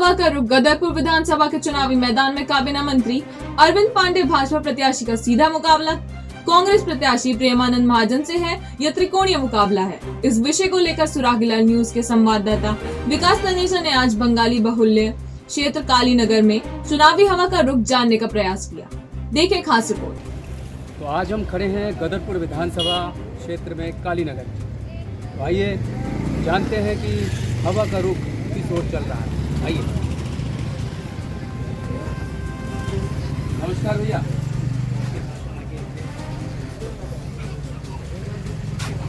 हवा का रुख गदरपुर विधानसभा के चुनावी मैदान में काबीना मंत्री अरविंद पांडे भाजपा प्रत्याशी का सीधा मुकाबला कांग्रेस प्रत्याशी प्रेमानंद महाजन से है या त्रिकोणीय मुकाबला है। इस विषय को लेकर सुरागीलाल न्यूज के संवाददाता विकास तनेजा ने आज बंगाली बहुल्य क्षेत्र कालीनगर में चुनावी हवा का रुख जानने का प्रयास किया। देखें खास रिपोर्ट। तो आज हम खड़े हैं गदरपुर विधानसभा क्षेत्र में कालीनगर। तो आइए जानते हैं कि हवा का रुख किस ओर चल रहा है। आइए। नमस्कार भैया।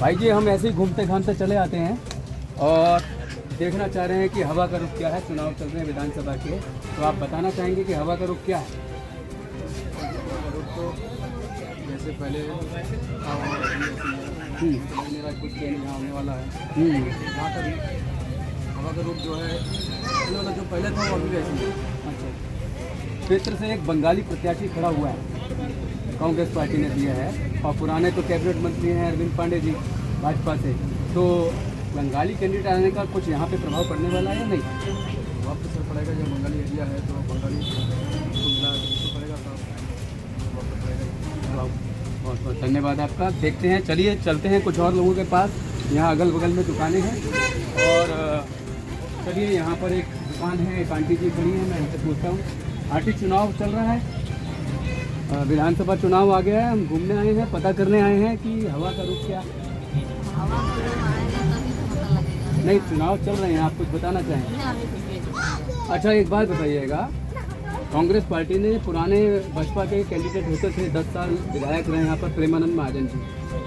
भाई जी, हम ऐसे ही घूमते घामते चले आते हैं और देखना चाह रहे हैं कि हवा का रुख क्या है। चुनाव चल रहे हैं विधानसभा के, तो आप बताना चाहेंगे कि हवा का रुख क्या है? जैसे पहले मेरा कुछ चेंज यहाँ होने वाला है। यहाँ का हवा का रुख जो है जो पहले था वो अभी वैसे ही है। अच्छा, क्षेत्र से एक बंगाली प्रत्याशी खड़ा हुआ है, कांग्रेस पार्टी ने दिया है, और पुराने तो कैबिनेट मंत्री हैं अरविंद पांडे जी भाजपा से। तो बंगाली कैंडिडेट आने का कुछ यहाँ पे प्रभाव पड़ने वाला है या नहीं? प्रभाव तो सर पड़ेगा, जो बंगाली एरिया है तो बंगाली तो पड़ेगा, बहुत बहुत धन्यवाद आपका। देखते हैं, चलिए चलते हैं कुछ और लोगों के पास। यहाँ अगल बगल में दुकानें हैं और चलिए यहाँ पर एक दुकान है, एक आंटी जी खड़ी हैं, मैं इनसे पूछता हूँ। आंटी, चुनाव चल रहा है, विधानसभा चुनाव आ गया है, हम घूमने आए हैं, पता करने आए हैं कि हवा का रुख क्या? नहीं, चुनाव चल रहे हैं, आप कुछ बताना चाहेंगे? अच्छा, एक बात बताइएगा, कांग्रेस पार्टी ने पुराने बसपा के कैंडिडेट होते थे, 10 साल विधायक रहे यहाँ पर, प्रेमानंद महाजन जी,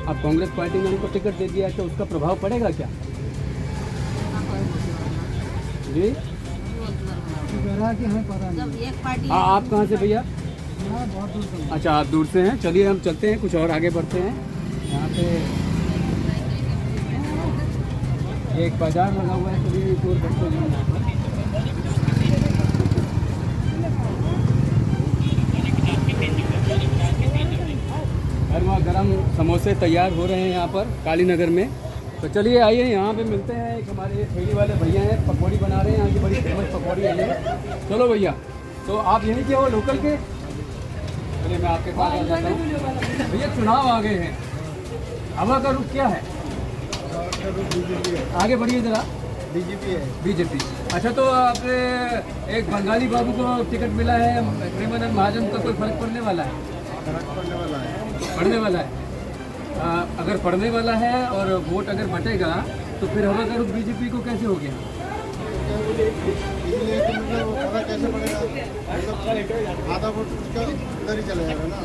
अब कांग्रेस पार्टी ने उनको टिकट दे दिया है, तो उसका प्रभाव पड़ेगा क्या जी? हाँ, आप कहाँ से भैया? अच्छा, आप दूर से हैं। चलिए हम चलते हैं, कुछ और आगे बढ़ते हैं। यहाँ पे एक बाजार लगा हुआ है, चलिए दूर बढ़ते हैं। गर्मा गर्म समोसे तैयार हो रहे हैं यहाँ पर कालीनगर में। तो चलिए आइए, यहाँ पे मिलते हैं। एक हमारे ठेली वाले भैया हैं, पकौड़ी बना रहे हैं, यहाँ की बड़ी फेमस पकौड़ी है ये। चलो भैया, तो आप यहीं के हो, लोकल के? चलिए मैं आपके पास आ जाता हूँ। भैया, चुनाव आ गए हैं, हवा का रुख क्या है? आगे बढ़िए जरा। बीजेपी है। बीजेपी। अच्छा, तो आपने एक बंगाली बाबू को टिकट मिला है, प्रेमानंद महाजन का कोई फर्क पड़ने वाला है? फर्क पड़ने वाला है। पड़ने वाला है। अगर पड़ने वाला है और वोट अगर बटेगा तो फिर हवा का रुख बीजेपी को कैसे हो गया? इसलिए कि मतलब वो पता कैसे पड़ेगा, मतलब आधा वोट उसका इधर ही चला जाएगा ना।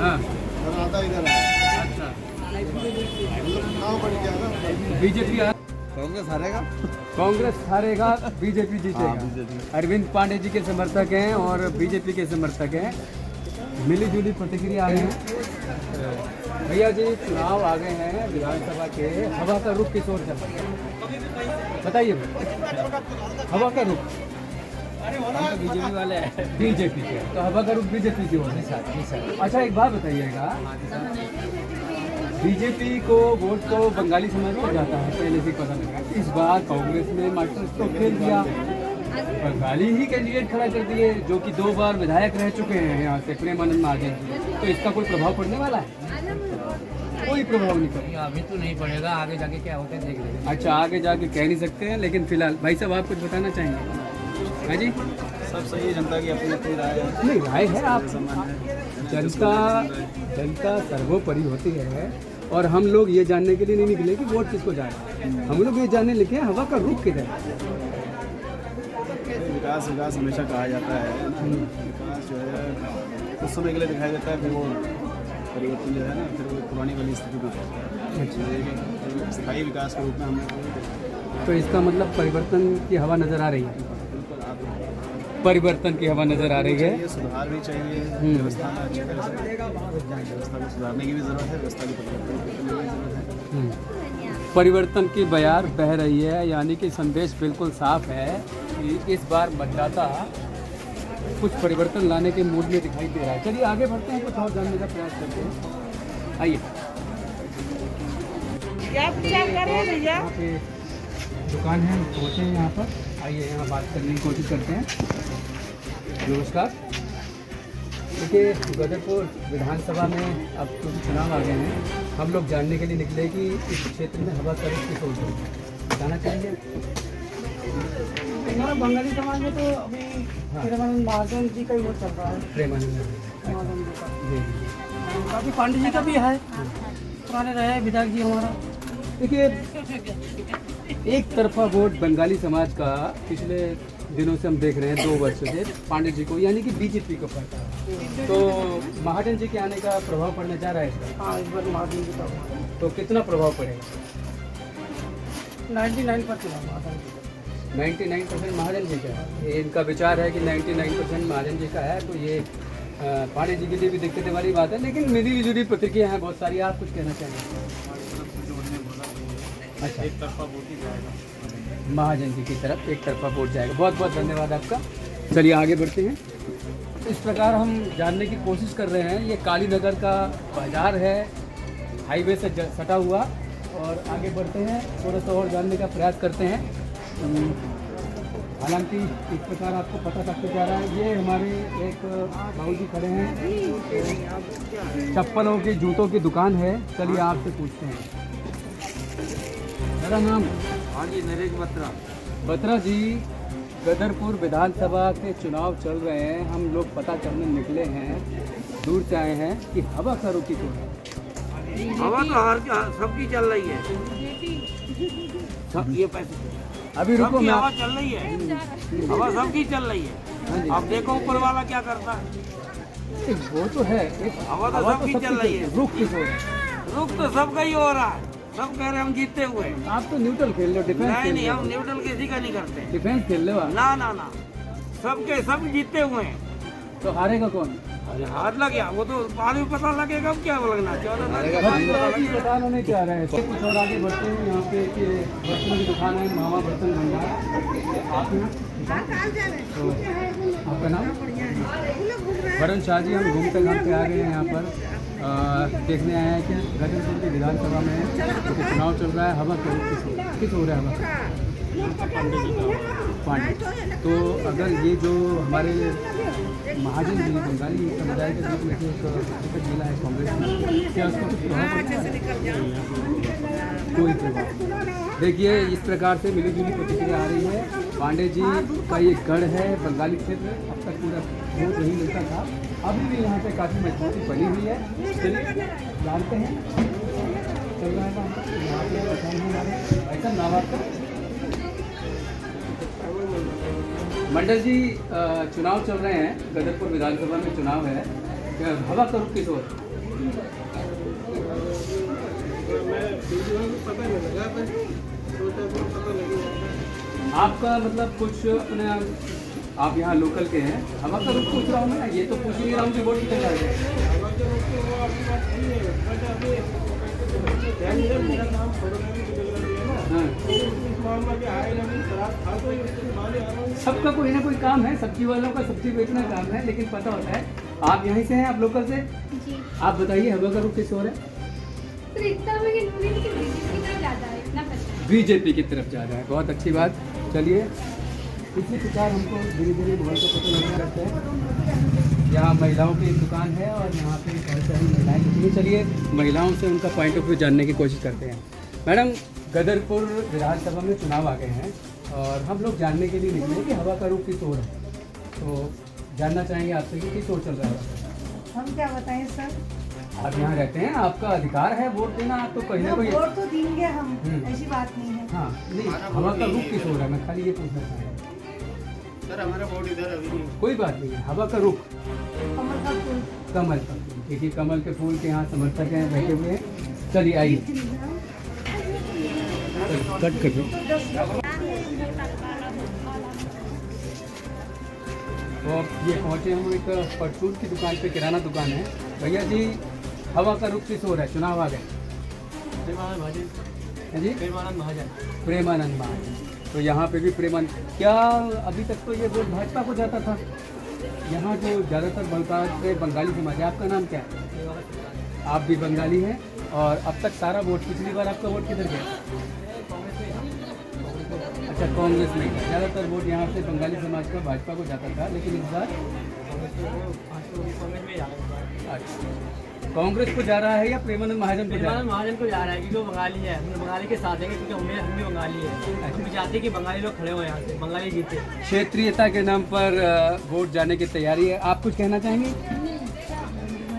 हाँ, और आधा इधर है। अच्छा, मतलब चुनाव बढ़ गया ना। बीजेपी कांग्रेस हारेगा। कांग्रेस हारेगा, बीजेपी जीतेगा। अरविंद पांडे जी के समर्थक हैं और बीजेपी के समर्थक हैं, मिली जुली प्रतिक्रिया आ रही है। भैया जी, चुनाव आ गए हैं विधानसभा के, हवा का रुख किस ओर चल रहा है बताइए? हवा का रुख बीजेपी वाले हैं। बीजेपी के, तो हवा का रुख बीजेपी की ओर है। अच्छा, एक बात बताइएगा, बीजेपी को वोट तो बंगाली समाज को जाता है, पहले से पता लगा। इस बार कांग्रेस ने मास्टर स्ट्रोक खेल दिया, बंगाली ही कैंडिडेट खड़ा कर दिए, जो कि 2 बार विधायक रह चुके हैं यहाँ से, प्रेमानंद महाजन जी। तो इसका कोई प्रभाव पड़ने वाला है? कोई प्रभाव नहीं पड़ेगा। अभी तो नहीं पड़ेगा, आगे जाके क्या होता है देख लेंगे। अच्छा, आगे जाके कह नहीं सकते हैं, लेकिन फिलहाल भाई साहब आप कुछ बताना चाहेंगे? हाँ जी, सब सही है, जनता की अपनी अपनी राय है। नहीं, राय है आप, जनता सर्वोपरि होती है, और हम लोग ये जानने के लिए नहीं निकले कि वोट किसको जा रहा है, हम लोग ये जानने लिखे हवा का रुख किधर है। विकास विकास हमेशा कहा जाता है। विकास जो है कुछ समय के लिए दिखाई देता है, फिर वो परिवर्तन जो है ना, फिर वो पुरानी वाली स्थिति में आता है। अच्छा, स्थायी विकास के रूप में हमने, तो इसका मतलब परिवर्तन की हवा नज़र आ रही है? परिवर्तन की हवा नज़र आ रही है। सुधार भी चाहिए, व्यवस्था में अच्छी तरह से व्यवस्था को सुधारने की भी ज़रूरत है, व्यवस्था की परिवर्तन करने की भी ज़रूरत है। परिवर्तन की बयार बह रही है, यानी कि संदेश बिल्कुल साफ है कि इस बार मतदाता कुछ परिवर्तन लाने के मूड में दिखाई दे रहा है। चलिए आगे बढ़ते हैं, कुछ और जानने का प्रयास करते हैं। आइए, क्या प्रचार कर रहे हैं भैया? यहाँ पे दुकान है, पहुँचे यहाँ पर। आइए यहाँ बात करने की कोशिश करते हैं। नमस्कार। देखिए, गदरपुर विधानसभा में अब क्योंकि चुनाव आ गए हैं, हम लोग जानने के लिए निकले कि इस क्षेत्र में हवा का रुख किस ओर है, बताना चाहेंगे? हमारा बंगाली समाज में तो अभी प्रेमानंद महाजन जी का ही वोट चल रहा है। प्रेमानंद महाजन जी का, जी। बाकी पांडे जी का भी है, पुराने रहे विधायक जी हमारा। देखिए, एक तरफा वोट बंगाली समाज का पिछले दिनों से हम देख रहे हैं, 2 वर्षों से पांडे जी को, यानी कि बीजेपी को पड़ता है। तो महाजन जी के आने का प्रभाव पड़ने जा रहा है इसका? हाँ, इस बार महाजन जी का तो कितना प्रभाव पड़ेगा? 99% महाजन जी का। 99% महाजन जी का है। ये इनका विचार है कि 99% महाजन जी का है, तो ये पांडे जी के लिए भी दिक्कत वाली बात है। लेकिन मिली जुली प्रतिक्रिया हैं बहुत सारी। आप कुछ कहना चाहेंगे? अच्छा, एक तरफा वोट ही जाएगा, महाजन जी की तरफ एक तरफा वोट जाएगा। बहुत बहुत धन्यवाद आपका। चलिए आगे बढ़ते हैं। इस प्रकार हम जानने की कोशिश कर रहे हैं। ये काली नगर का बाजार है, हाईवे से सटा हुआ, और आगे बढ़ते हैं, थोड़ा सा और जानने का प्रयास करते हैं। हालांकि इस प्रकार आपको पता लगता जा रहा है। ये हमारे एक बाबू जी खड़े हैं, चप्पलों की जूतों की दुकान है। चलिए आपसे पूछते हैं। मेरा नाम? हाँ जी, नरेश बत्रा। बत्रा जी, गदरपुर विधानसभा के चुनाव चल रहे हैं, हम लोग पता करने निकले हैं, दूर से आए हैं कि हवा का रुख किस ओर है? हवा तो हर सबकी चल रही है। सब ये पैसे अभी रुको, सबकी मैं हवा चल रही है, हवा सबकी चल रही हाँ है। जी। अब देखो ऊपर वाला क्या करता है। वो तो है, एक हवा तो सबकी चल रही है। रुख किस ओर है? रुख तो सबका ही हो रहा है, सब कह रहे हम जीते हुए हैं। आप तो न्यूट्रल खेल रहे हो, डिफेंस नहीं खेल नहीं, रहे हम हो, न्यूट्रल किसी का नहीं करते। डिफेंस खेल रहे हो आप। ना ना ना, सबके सब जीते हुए हैं। तो हारेगा कौन? अरे हाथ लग गया, वो तो बाद में पता लगेगा अब क्या लगना। 14 तारीख पता नहीं क्या रहे हैं। कुछ और आगे बढ़ते हैं। यहाँ पे कि बर्तन की दुकान है, मामा बर्तन भंडार। आप हैं? तो आपका नाम? वरुण शाह जी। हम घूमते घामते आ गए हैं यहाँ पर, देखने आए हैं कि गदरपुर की विधानसभा में क्योंकि चुनाव चल रहा है, हवा किस हो रहा है? हवा पांडे। तो अगर ये जो हमारे महाजन जी बंगाली समुदाय के बीच में टिकट मिला है कांग्रेस में, क्या उसको कुछ प्रभाव पड़ता है? कोई प्रभाव। देखिए, इस प्रकार से मिली जुली प्रतिक्रिया आ रही है। पांडे जी का ये गढ़ है बंगाली क्षेत्र, अब तक पूरा वोट नहीं मिलता था, अभी भी यहाँ पे काफ़ी मजबूती बनी हुई है। चलिए जानते हैं, चल रहा है यहाँ पे बताएंगे हमारे ऐसा नाम आपका? मंडल जी, चुनाव चल रहे हैं, गदरपुर विधानसभा में चुनाव है, हवा का रुख किस ओर? आपका मतलब कुछ अपने, आप यहाँ लोकल के हैं, हवा का रुख पूछ रहा हूँ मैं, ये तो पूछ नहीं रहा हूँ कि वोट कितने जा रहे हैं। सबका कोई ना कोई काम है, सब्जी वालों का सब्जी बेचना काम है, लेकिन पता होता है। आप यहीं से हैं, आप लोकल से? जी। आप बताइए हवा का रुख किस ओर है? तो इतना में कि बीजेपी की तरफ ज़्यादा है, इतना पता है। बीजेपी की तरफ जा रहा है, बहुत अच्छी बात। चलिए, इसी प्रकार हमको धीरे धीरे बहुत का पता लगने लगता है। यहाँ महिलाओं की एक दुकान है और यहाँ पे बहुत सारी महिलाएं दिखती हैं। चलिए महिलाओं से उनका पॉइंट ऑफ व्यू जानने की कोशिश करते हैं। मैडम, गदरपुर विधानसभा में चुनाव आ गए हैं और हम लोग जानने के लिए निकले कि हवा का रुख किस ओर है, तो जानना चाहेंगे आपसे कि किस ओर चल रहा है? हम क्या बताएं सर, आप यहाँ रहते हैं, आपका अधिकार है वोट देना, आप तो कहीं ना कहीं वोट तो देंगे हम, ऐसी बात नहीं है। हाँ नहीं, हवा का रुख किस ओर है, मैं खाली ये पूछना चाहूँगा। सर हमारा वोट इधर अभी नहीं। कोई बात नहीं है, हवा का रुख कमल का फूल। कमल का फूल। देखिए, कमल के फूल के यहाँ समर्थक हैं बैठे हुए हैं। चलिए आइए, कट कर दो। तो अब ये पहुँचे हम एक परचून की दुकान पे, किराना दुकान है। भैया जी, हवा का रुख किस ओर है? चुनाव आ गए। प्रेमानंद महाजन। है जी, प्रेमानंद महाजन। प्रेमानंद महाजन। तो यहाँ पे भी प्रेमानंद, क्या अभी तक तो ये वोट भाजपा को जाता था? यहाँ जो ज़्यादातर बंगाली समाज है, आपका नाम क्या है? आप भी बंगाली हैं, और अब तक सारा वोट, पिछली बार आपका वोट किधर गया? अच्छा, कांग्रेस नहीं था। ज़्यादातर वोट यहाँ से बंगाली समाज का भाजपा को जाता था, लेकिन इस बार अच्छा कांग्रेस को जा रहा है या प्रेमानंद महाजन को जा रहा है? महाजन को जा रहा है क्योंकि वो बंगाली है, हम बंगाली के साथ हैं क्योंकि हम भी बंगाली है। हम चाहते हैं कि बंगाली लोग खड़े हो यहाँ से, बंगाली जीते। क्षेत्रीयता के नाम पर वोट जाने की तैयारी है। आप कुछ कहना चाहेंगे?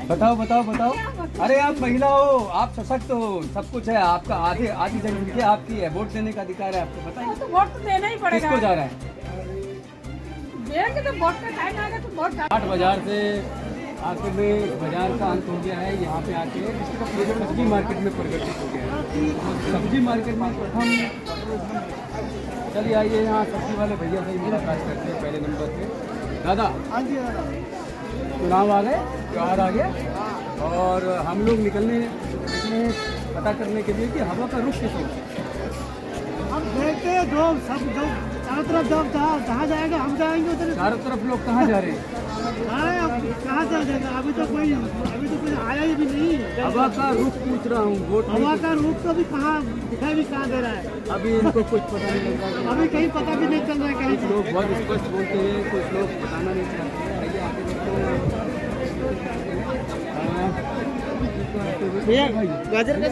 बताओ बताओ बताओ। अरे आप महिला हो, आप सशक्त हो, सब कुछ है आपका, आधी जनसंख्या आपकी है, वोट देने का अधिकार है आपको। बताइए तो वोट तो देना ही पड़ेगा। किसको जा रहा है? देंगे तो वोट का टाइम आएगा तो वोट। 8 बाजार से आखिर में बाजार का अंत हो गया है। यहाँ पे आके सब्जी मार्केट में परिवर्तित हो गया है। सब्जी मार्केट में प्रथम, चलिए आइए यहाँ सब्जी वाले भैया से ही मुलाकात करते हैं पहले नंबर पे। दादा, हाँ जी दादा, चुनाव आ गए, त्योहार आ गया, और हम लोग निकले पता करने के लिए कि हवा का रुख किस ओर है। हम देखते हैं जो सब जो चारों तरफ जब जहाँ जाएगा हम जाएंगे उधर। चारों तरफ लोग कहाँ जा रहे हैं? कहाँ जा जाएगा? अभी तो कोई आया ही भी नहीं। हवा का रुख पूछ रहा हूँ, वोट हवा का रूप तो अभी कहाँ दिखाई भी कहाँ दे रहा है? अभी इनको कुछ पता नहीं लग रहा है। अभी कहीं पता भी नहीं चल रहा है कहीं। कुछ लोग बहुत स्पष्ट बोलते हैं, कुछ लोग बताना नहीं चाहते हैं। आइए आगे देखते हैं। गाजर का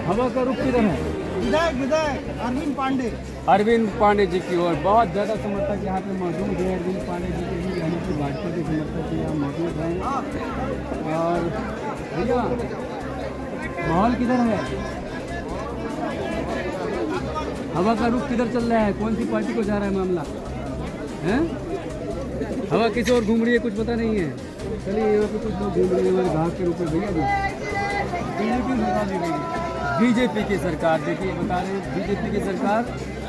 हवा का रुख किधर है? विधायक अरविंद पांडे। अरविंद पांडे जी की ओर बहुत ज़्यादा समर्थक यहाँ पे मौजूद है। अरविंद पांडे जी के भी यानी कि भाजपा के समर्थक यहाँ मौजूद हैं। और भैया माहौल किधर है? हवा का रुख किधर चल रहा है? कौन सी पार्टी को जा रहा है मामला है? हवा किस ओर घूम रही है कुछ पता नहीं है। चलिए यहाँ पे कुछ लोग घूम रहे हैं हमारे घास के रूप में। भैया बीजेपी की सरकार, देखिए बता रहे हैं बीजेपी की सरकार।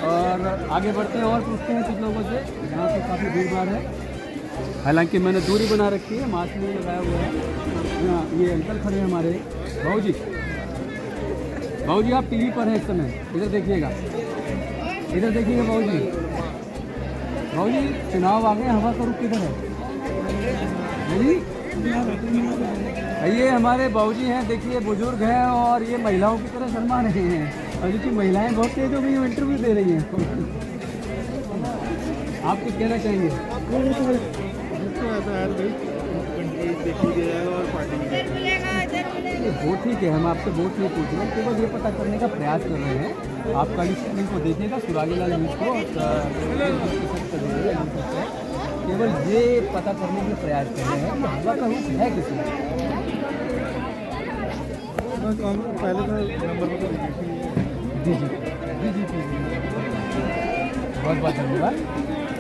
और आगे बढ़ते हैं और पूछते हैं कुछ लोगों से। यहाँ पे काफ़ी भीड़ भाड़ है, हालांकि मैंने दूरी बना रखी है, मास्क नहीं लगाया हुआ है। हाँ, ये अंकल खड़े हैं हमारे भाऊ जी। भाऊ जी आप टीवी पर हैं इस समय, इधर देखिएगा, इधर देखिएगा भाऊ जी। भाऊ जी चुनाव आ गए, हवा का रुख किधर है? जी ये हमारे बाबूजी हैं, देखिए बुजुर्ग हैं और ये महिलाओं की तरह शर्मा रहे हैं। और क्योंकि महिलाएं बहुत तेज हो गई हैं, इंटरव्यू दे रही हैं। आप कुछ कहना चाहेंगे? वोट ठीक है, हम आपसे वोट नहीं पूछ रहे हैं, केवल ये पता करने का प्रयास कर रहे हैं। आप कल स्क्रीन को देखिएगा, सुरागीलाल न्यूज़ को केवल ये पता करने का प्रयास कर रहे हैं कि हवा का रुख है किसी। पहले तो नंबर जी जी बहुत बहुत धन्यवाद।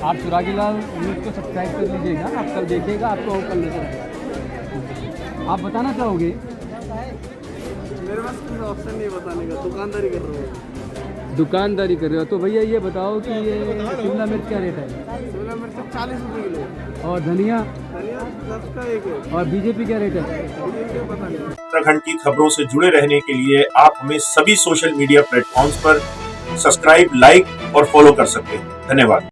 आप सुरागीलाल न्यूज़ को सब्सक्राइब कर लीजिएगा, आप कल देखिएगा, आपको कल नजर आएगा। आप बताना चाहोगे? मेरे पास कोई ऑप्शन नहीं बताने का, दुकानदारी कर रहा हूँ। दुकानदारी कर रहे हो तो भैया ये बताओ कि ये शिमला मिर्च क्या रेट है? शिमला मिर्च 40 रुपये किलो। और धनिया? धनिया 10 का 1 है। और बीजेपी क्या रेट है? पता नहीं। उत्तराखंड की खबरों से जुड़े रहने के लिए आप हमें सभी सोशल मीडिया प्लेटफॉर्म्स पर सब्सक्राइब, लाइक और फॉलो कर सकते हैं। धन्यवाद।